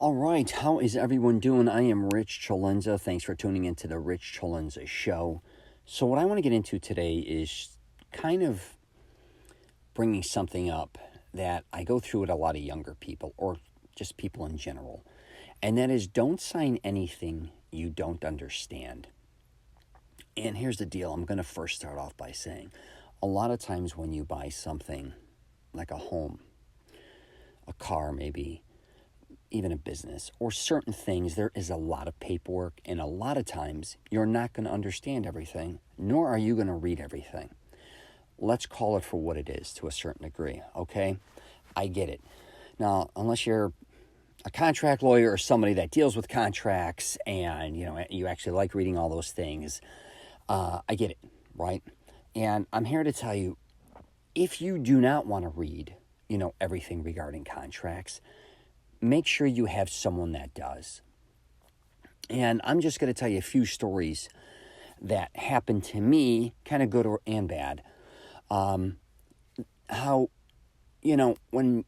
All right, how is everyone doing? I am Rich CELENZA. Thanks for tuning into the Rich CELENZA show. So what I want to get into today is kind of bringing something up that I go through with a lot of younger people or just people in general. And that is, don't sign anything you don't understand. And here's the deal. I'm going to first start off by saying, a lot of times when you buy something like a home, a car maybe, even a business, or certain things, there is a lot of paperwork, and a lot of times you're not going to understand everything, nor are you going to read everything. Let's call it for what it is to a certain degree, okay? I get it. Now, unless you're a contract lawyer or somebody that deals with contracts and, you actually like reading all those things, I get it, right? And I'm here to tell you, if you do not want to read, everything regarding contracts, make sure you have someone that does. And I'm just going to tell you a few stories that happened to me, kind of good and bad. How, when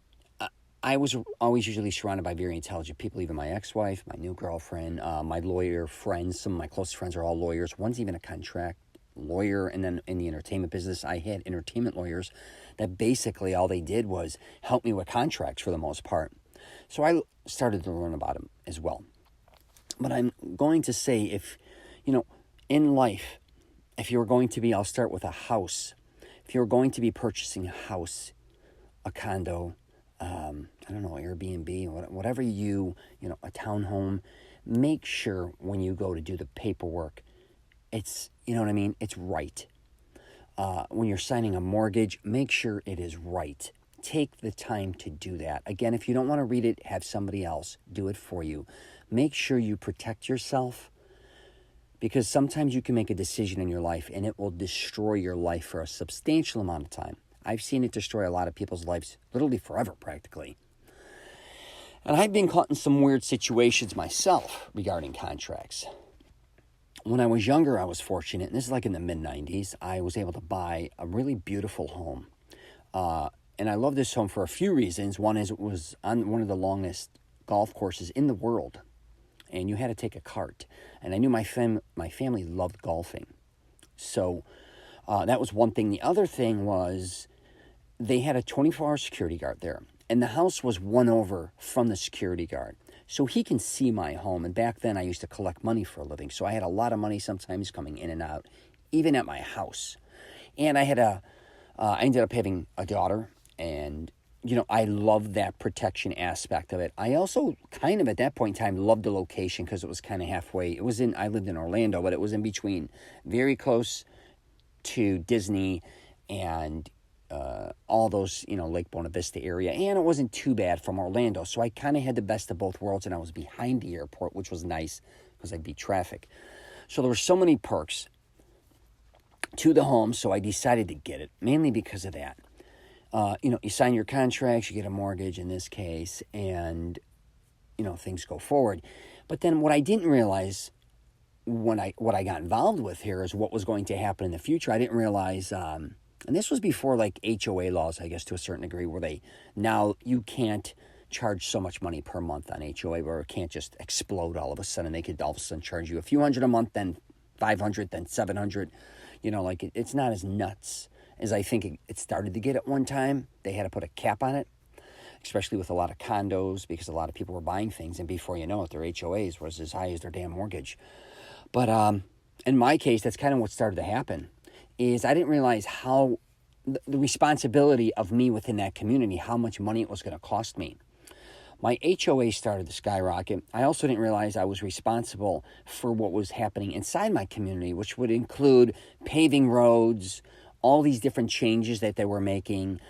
I was always usually surrounded by very intelligent people, even my ex-wife, my new girlfriend, my lawyer friends, some of my closest friends are all lawyers. One's even a contract lawyer. And then in the entertainment business, I had entertainment lawyers that basically all they did was help me with contracts for the most part. So I started to learn about them as well. But I'm going to say, if, in life, if you're going to be, I'll start with a house. If you're going to be purchasing a house, a condo, Airbnb, whatever a townhome, make sure when you go to do the paperwork, it's, it's right. When you're signing a mortgage, make sure it is right. Take the time to do that. Again, if you don't want to read it, have somebody else do it for you. Make sure you protect yourself, because sometimes you can make a decision in your life and it will destroy your life for a substantial amount of time. I've seen it destroy a lot of people's lives literally forever, practically. And I've been caught in some weird situations myself regarding contracts. When I was younger, I was fortunate, and this is like in the mid-90s, I was able to buy a really beautiful home. And I love this home for a few reasons. One is it was on one of the longest golf courses in the world, and you had to take a cart. And I knew my family loved golfing. So that was one thing. The other thing was they had a 24-hour security guard there, and the house was one over from the security guard. So he can see my home. And back then I used to collect money for a living. So I had a lot of money sometimes coming in and out, even at my house. And I ended up having a daughter. And, I loved that protection aspect of it. I also kind of, at that point in time, loved the location because it was kind of halfway. I lived in Orlando, but it was in between, very close to Disney and all those, Lake Buena Vista area. And it wasn't too bad from Orlando. So I kind of had the best of both worlds, and I was behind the airport, which was nice because I beat traffic. So there were so many perks to the home, so I decided to get it, mainly because of that. You sign your contracts, you get a mortgage in this case, and, things go forward. But then what I didn't realize what I got involved with here is what was going to happen in the future. I didn't realize, and this was before like HOA laws, I guess, to a certain degree, where now you can't charge so much money per month on HOA, where it can't just explode all of a sudden. They could all of a sudden charge you a few hundred a month, then 500, then 700. It's not as nuts as I think it started to get at one time. They had to put a cap on it, especially with a lot of condos, because a lot of people were buying things, and before you know it, their HOAs was as high as their damn mortgage. But in my case, that's kind of what started to happen, is I didn't realize how the responsibility of me within that community, how much money it was going to cost me. My HOA started to skyrocket. I also didn't realize I was responsible for what was happening inside my community, which would include paving roads, all these different changes that they were making,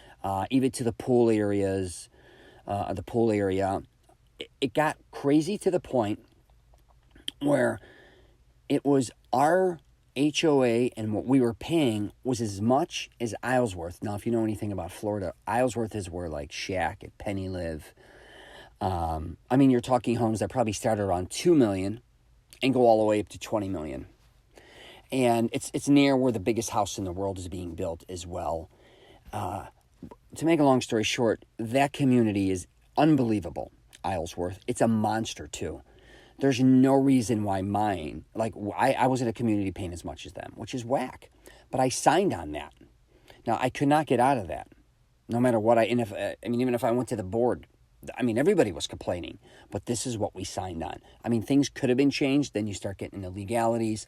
even to the pool areas, the pool area. It got crazy to the point where it was our HOA, and what we were paying was as much as Islesworth. Now, if you know anything about Florida, Islesworth is where like Shaq and Penny live. You're talking homes that probably start around $2 million and go all the way up to $20 million. And it's near where the biggest house in the world is being built as well. To make a long story short, that community is unbelievable. Islesworth. It's a monster, too. There's no reason why mine, like, I wasn't a community paint as much as them, which is whack. But I signed on that. Now, I could not get out of that, no matter what even if I went to the board. Everybody was complaining, but this is what we signed on. Things could have been changed. Then you start getting into legalities.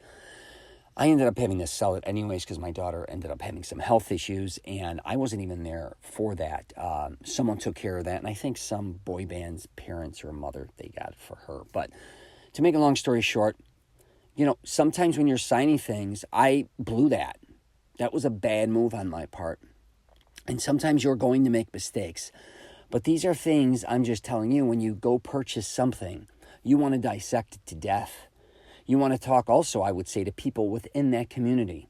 I ended up having to sell it anyways because my daughter ended up having some health issues, and I wasn't even there for that. Someone took care of that, and I think some boy band's parents or mother, they got it for her. But to make a long story short, sometimes when you're signing things, I blew that. That was a bad move on my part. And sometimes you're going to make mistakes. But these are things I'm just telling you, when you go purchase something, you want to dissect it to death. You want to talk also, I would say, to people within that community.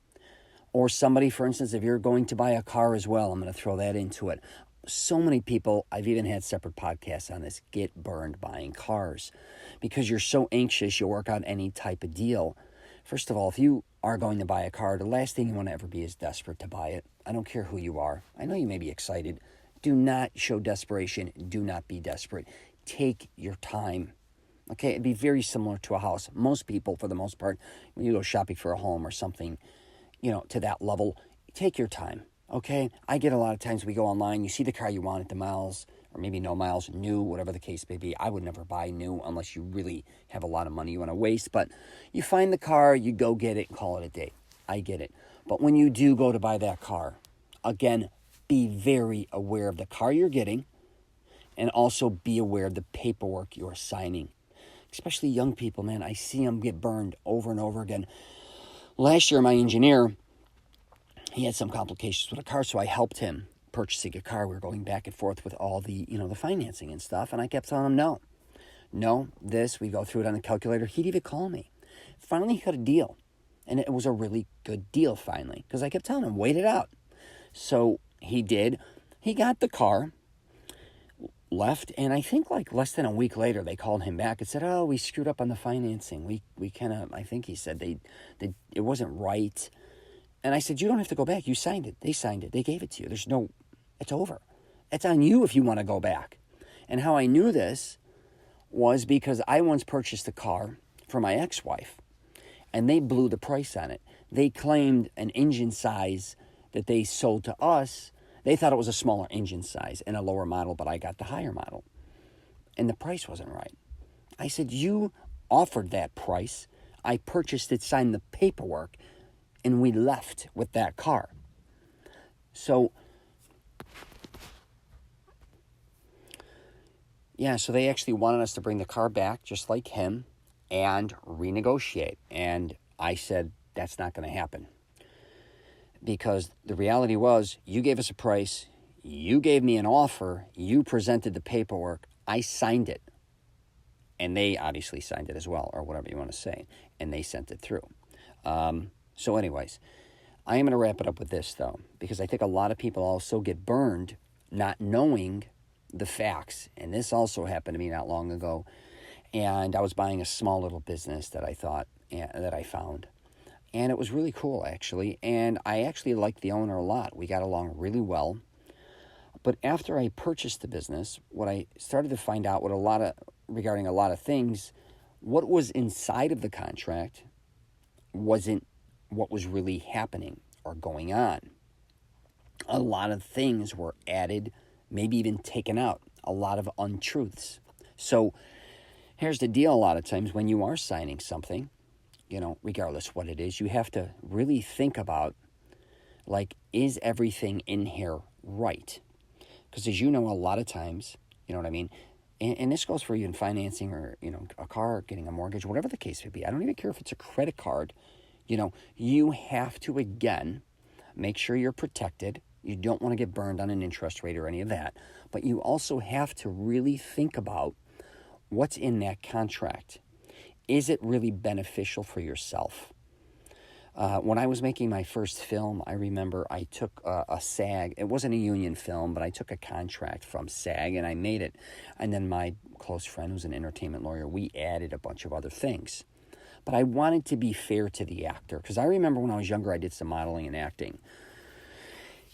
Or somebody, for instance, if you're going to buy a car as well, I'm going to throw that into it. So many people, I've even had separate podcasts on this, get burned buying cars. Because you're so anxious, you'll work out any type of deal. First of all, if you are going to buy a car, the last thing you want to ever be is desperate to buy it. I don't care who you are. I know you may be excited. Do not show desperation. Do not be desperate. Take your time. Okay, it'd be very similar to a house. Most people, for the most part, when you go shopping for a home or something, to that level, take your time. Okay, I get a lot of times we go online, you see the car you want at the miles, or maybe no miles, new, whatever the case may be. I would never buy new unless you really have a lot of money you want to waste. But you find the car, you go get it, and call it a day. I get it. But when you do go to buy that car, again, be very aware of the car you're getting, and also be aware of the paperwork you're signing. Especially young people, man. I see them get burned over and over again. Last year, my engineer, he had some complications with a car, so I helped him purchasing a car. We were going back and forth with all the, the financing and stuff, and I kept telling him, no, this, we go through it on the calculator. He'd even call me. Finally, he got a deal, and it was a really good deal finally, because I kept telling him, wait it out. So he did. He got the car, left, and I think like less than a week later, they called him back and said, oh, we screwed up on the financing. We kind of, I think he said it wasn't right. And I said, you don't have to go back. You signed it. They signed it. They gave it to you. It's over. It's on you if you want to go back. And how I knew this was because I once purchased a car for my ex-wife, and they blew the price on it. They claimed an engine size that they sold to us. They thought it was a smaller engine size and a lower model, but I got the higher model. And the price wasn't right. I said, you offered that price. I purchased it, signed the paperwork, and we left with that car. So, so they actually wanted us to bring the car back, just like him, and renegotiate. And I said, that's not going to happen. Because the reality was, you gave us a price, you gave me an offer, you presented the paperwork, I signed it. And they obviously signed it as well, or whatever you want to say, and they sent it through. So anyways, I am going to wrap it up with this, though, because I think a lot of people also get burned not knowing the facts. And this also happened to me not long ago. And I was buying a small little business that I found. And it was really cool, actually. And I actually liked the owner a lot. We got along really well. But after I purchased the business, what I started to find out regarding a lot of things, what was inside of the contract wasn't what was really happening or going on. A lot of things were added, maybe even taken out, a lot of untruths. So here's the deal: a lot of times when you are signing something, regardless what it is, you have to really think about, is everything in here right? Because as you know, a lot of times, you know what I mean? And this goes for you in financing or, a car, getting a mortgage, whatever the case may be. I don't even care if it's a credit card. You have to, again, make sure you're protected. You don't want to get burned on an interest rate or any of that. But you also have to really think about what's in that contract. Is it really beneficial for yourself? When I was making my first film, I remember I took a SAG. It wasn't a union film, but I took a contract from SAG and I made it. And then my close friend, who's an entertainment lawyer, we added a bunch of other things. But I wanted to be fair to the actor, because I remember when I was younger, I did some modeling and acting.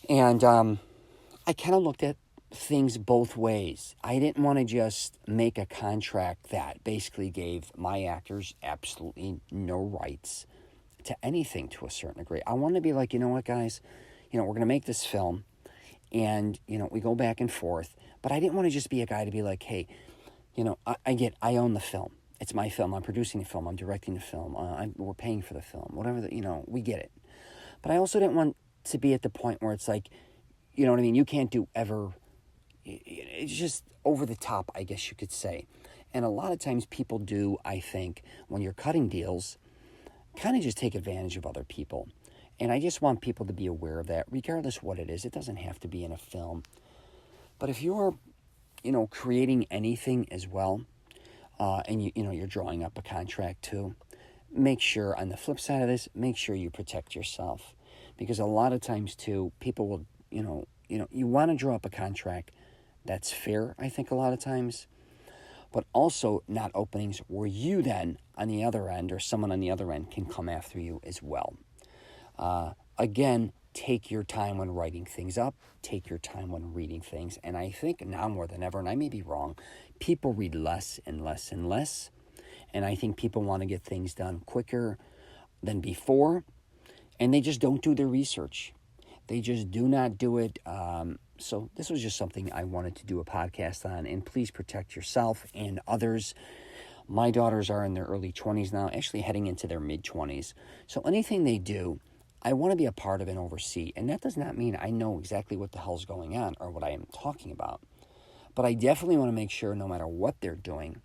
And I kind of looked at things both ways. I didn't want to just make a contract that basically gave my actors absolutely no rights to anything to a certain degree. I wanted to be like, you know what, guys, we're going to make this film, and, we go back and forth. But I didn't want to just be a guy to be like, hey, I own the film. It's my film. I'm producing the film. I'm directing the film. We're paying for the film. Whatever, we get it. But I also didn't want to be at the point where it's like, you know what I mean? You can't do ever. It's just over the top, I guess you could say. And a lot of times people do, I think, when you're cutting deals, kind of just take advantage of other people. And I just want people to be aware of that, regardless what it is. It doesn't have to be in a film. But if you're, creating anything as well, and you're drawing up a contract too, make sure, on the flip side of this, make sure you protect yourself. Because a lot of times too, people will, you want to draw up a contract that's fair, I think, a lot of times, but also not openings where you then, on the other end, or someone on the other end, can come after you as well. Again, take your time when writing things up. Take your time when reading things. And I think now more than ever, and I may be wrong, people read less and less and less. And I think people want to get things done quicker than before. And they just don't do their research. They just do not do it. So this was just something I wanted to do a podcast on. And please protect yourself and others. My daughters are in their early 20s now, actually heading into their mid-20s. So anything they do, I want to be a part of and oversee. And that does not mean I know exactly what the hell's going on or what I am talking about. But I definitely want to make sure no matter what they're doing,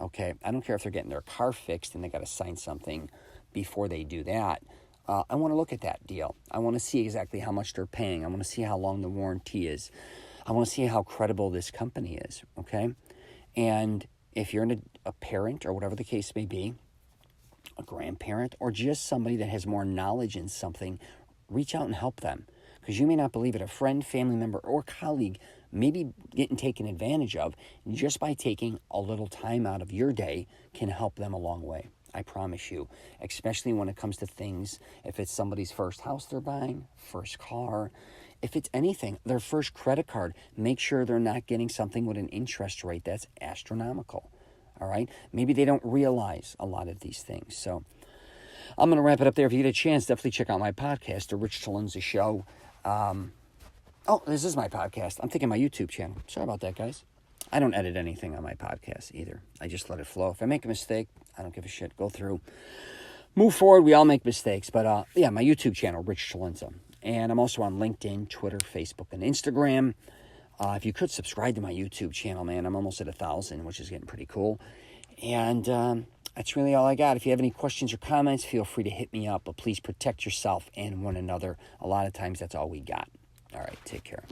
okay, I don't care if they're getting their car fixed and they got to sign something before they do that. I want to look at that deal. I want to see exactly how much they're paying. I want to see how long the warranty is. I want to see how credible this company is, okay? And if you're a parent or whatever the case may be, a grandparent, or just somebody that has more knowledge in something, reach out and help them. Because you may not believe it, a friend, family member, or colleague may be getting taken advantage of just by taking a little time out of your day can help them a long way. I promise you, especially when it comes to things, if it's somebody's first house they're buying, first car, if it's anything, their first credit card, make sure they're not getting something with an interest rate that's astronomical, all right? Maybe they don't realize a lot of these things. So I'm going to wrap it up there. If you get a chance, definitely check out my podcast, The Rich CELENZA Show. This is my podcast. I'm thinking my YouTube channel. Sorry about that, guys. I don't edit anything on my podcast either. I just let it flow. If I make a mistake, I don't give a shit. Go through. Move forward. We all make mistakes. But my YouTube channel, Rich CELENZA. And I'm also on LinkedIn, Twitter, Facebook, and Instagram. If you could subscribe to my YouTube channel, man, I'm almost at 1,000, which is getting pretty cool. And that's really all I got. If you have any questions or comments, feel free to hit me up. But please protect yourself and one another. A lot of times, that's all we got. All right, take care.